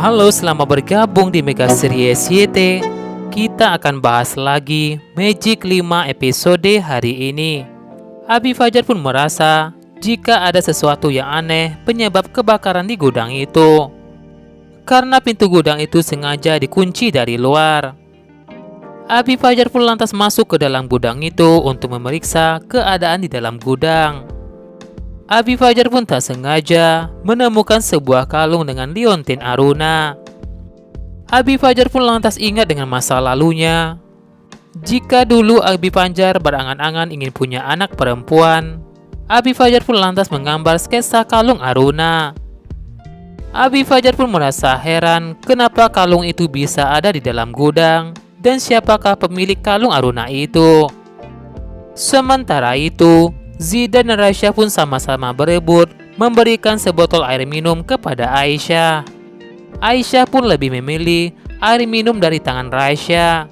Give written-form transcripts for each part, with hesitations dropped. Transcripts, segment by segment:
Halo, selamat bergabung di Mega Series YT. Kita akan bahas lagi Magic 5 episode hari ini. Abi Fajar pun merasa jika ada sesuatu yang aneh penyebab kebakaran di gudang itu, karena pintu gudang itu sengaja dikunci dari luar. Abi Fajar pun lantas masuk ke dalam gudang itu untuk memeriksa keadaan di dalam gudang. Abi Fajar pun tak sengaja menemukan sebuah kalung dengan liontin Aruna. Abi Fajar pun lantas ingat dengan masa lalunya. Jika dulu Abi Fajar berangan-angan ingin punya anak perempuan, Abi Fajar pun lantas menggambar sketsa kalung Aruna. Abi Fajar pun merasa heran kenapa kalung itu bisa ada di dalam gudang dan siapakah pemilik kalung Aruna itu. Sementara itu, Zidan dan Rasya pun sama-sama berebut memberikan sebotol air minum kepada Aisyah. Aisyah pun lebih memilih air minum dari tangan Rasya.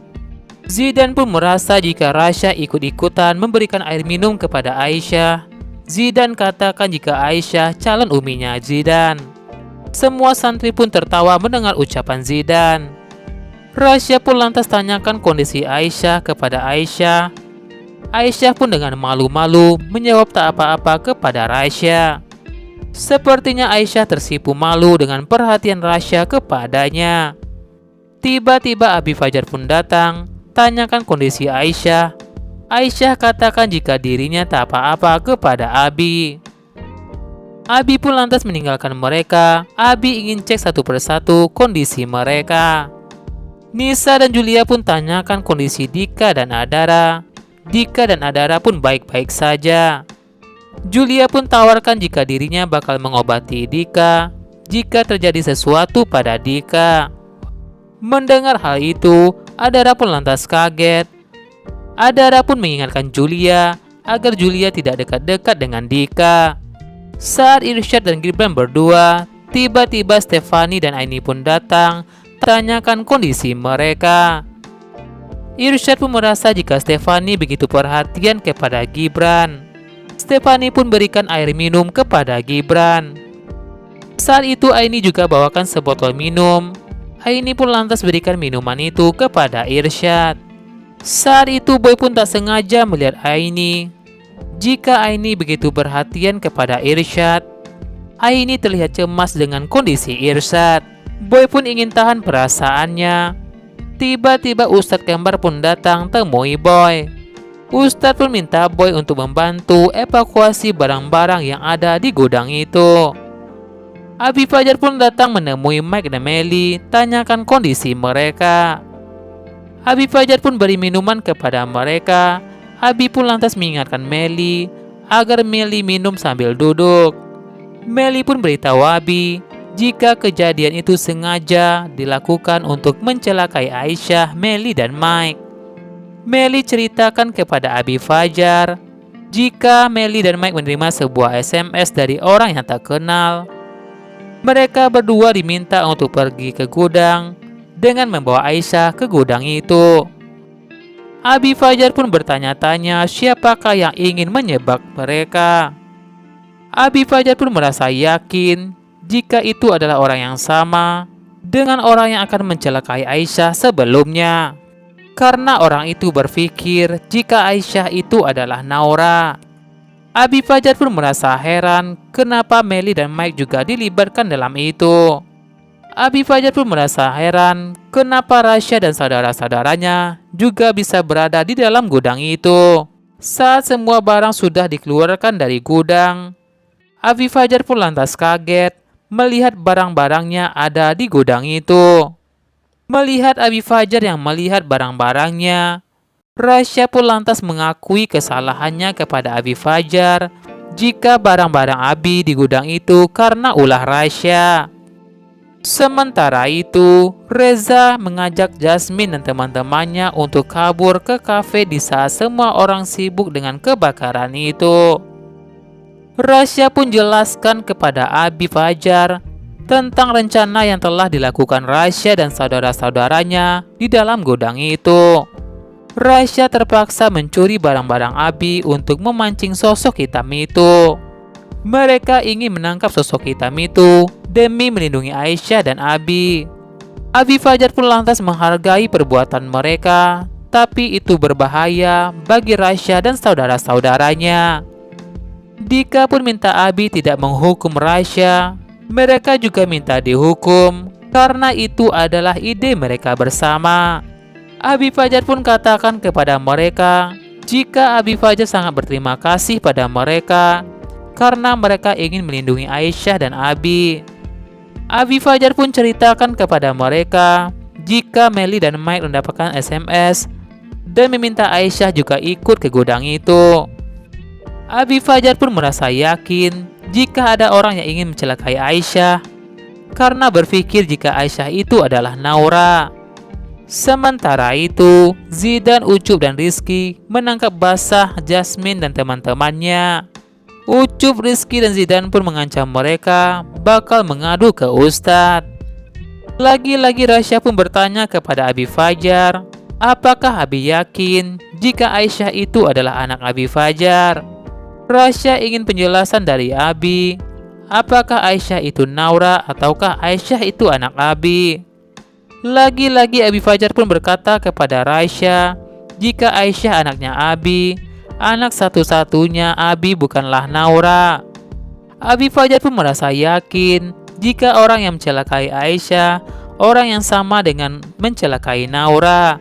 Zidan pun merasa jika Rasya ikut-ikutan memberikan air minum kepada Aisyah, Zidan katakan jika Aisyah calon uminya Zidan. Semua santri pun tertawa mendengar ucapan Zidan. Rasya pun lantas tanyakan kondisi Aisyah kepada Aisyah. Aisyah pun dengan malu-malu menjawab tak apa-apa kepada Rasya. Sepertinya Aisyah tersipu malu dengan perhatian Rasya kepadanya. Tiba-tiba Abi Fajar pun datang, tanyakan kondisi Aisyah. Aisyah katakan jika dirinya tak apa-apa kepada Abi. Abi pun lantas meninggalkan mereka. Abi ingin cek satu persatu kondisi mereka. Nisa dan Julia pun tanyakan kondisi Dika dan Adara. Dika dan Adara pun baik-baik saja. Julia pun tawarkan jika dirinya bakal mengobati Dika jika terjadi sesuatu pada Dika. Mendengar hal itu, Adara pun lantas kaget. Adara pun mengingatkan Julia agar Julia tidak dekat-dekat dengan Dika. Saat Irsyad dan Gibran berdua, tiba-tiba Stefani dan Aini pun datang tanyakan kondisi mereka. Irsyad pun merasa jika Stefani begitu perhatian kepada Gibran. Stefani pun berikan air minum kepada Gibran. Saat itu Aini juga bawakan sebotol minum. Aini pun lantas berikan minuman itu kepada Irsyad. Saat itu Boy pun tak sengaja melihat Aini. Jika Aini begitu perhatian kepada Irsyad, Aini terlihat cemas dengan kondisi Irsyad. Boy pun ingin tahan perasaannya. Tiba-tiba Ustadz Kembar pun datang temui Boy. Ustadz pun minta Boy untuk membantu evakuasi barang-barang yang ada di gudang itu. Abi Fajar pun datang menemui Mike dan Melly, tanyakan kondisi mereka. Abi Fajar pun beri minuman kepada mereka. Abi pun lantas mengingatkan Melly agar Melly minum sambil duduk. Melly pun beritahu Abi jika kejadian itu sengaja dilakukan untuk mencelakai Aisyah, Melly dan Mike. Melly ceritakan kepada Abi Fajar jika Melly dan Mike menerima sebuah SMS dari orang yang tak kenal. Mereka berdua diminta untuk pergi ke gudang dengan membawa Aisyah ke gudang itu. Abi Fajar pun bertanya-tanya siapakah yang ingin menyebak mereka. Abi Fajar pun merasa yakin jika itu adalah orang yang sama dengan orang yang akan mencelakai Aisyah sebelumnya. Karena orang itu berpikir jika Aisyah itu adalah Naura. Abi Fajar pun merasa heran kenapa Melly dan Mike juga dilibatkan dalam itu. Abi Fajar pun merasa heran kenapa Rasya dan saudara-saudaranya juga bisa berada di dalam gudang itu. Saat semua barang sudah dikeluarkan dari gudang, Abi Fajar pun lantas kaget melihat barang-barangnya ada di gudang itu. Melihat Abi Fajar yang melihat barang-barangnya, Rasya pun lantas mengakui kesalahannya kepada Abi Fajar jika barang-barang Abi di gudang itu karena ulah Rasya. Sementara itu, Reza mengajak Jasmine dan teman-temannya untuk kabur ke kafe di saat semua orang sibuk dengan kebakaran itu. Rasya pun jelaskan kepada Abi Fajar tentang rencana yang telah dilakukan Rasya dan saudara-saudaranya di dalam gudang itu. Rasya terpaksa mencuri barang-barang Abi untuk memancing sosok hitam itu. Mereka ingin menangkap sosok hitam itu demi melindungi Aisyah dan Abi. Abi Fajar pun lantas menghargai perbuatan mereka, tapi itu berbahaya bagi Rasya dan saudara-saudaranya. Dika pun minta Abi tidak menghukum Rasya. Mereka juga minta dihukum karena itu adalah ide mereka bersama. Abi Fajar pun katakan kepada mereka jika Abi Fajar sangat berterima kasih pada mereka karena mereka ingin melindungi Aisyah dan Abi. Abi Fajar pun ceritakan kepada mereka jika Melly dan Mike mendapatkan SMS dan meminta Aisyah juga ikut ke gudang itu. Abi Fajar pun merasa yakin jika ada orang yang ingin mencelakai Aisyah karena berpikir jika Aisyah itu adalah Naura. Sementara itu, Zidan, Ucup, dan Rizky menangkap basah Jasmine dan teman-temannya. Ucup, Rizky, dan Zidan pun mengancam mereka bakal mengadu ke Ustadz. Lagi-lagi Rasya pun bertanya kepada Abi Fajar, apakah Abi yakin jika Aisyah itu adalah anak Abi Fajar? Rasya ingin penjelasan dari Abi, apakah Aisyah itu Naura ataukah Aisyah itu anak Abi? Lagi-lagi Abi Fajar pun berkata kepada Rasya jika Aisyah anaknya Abi, anak satu-satunya Abi bukanlah Naura. Abi Fajar pun merasa yakin jika orang yang mencelakai Aisyah orang yang sama dengan mencelakai Naura.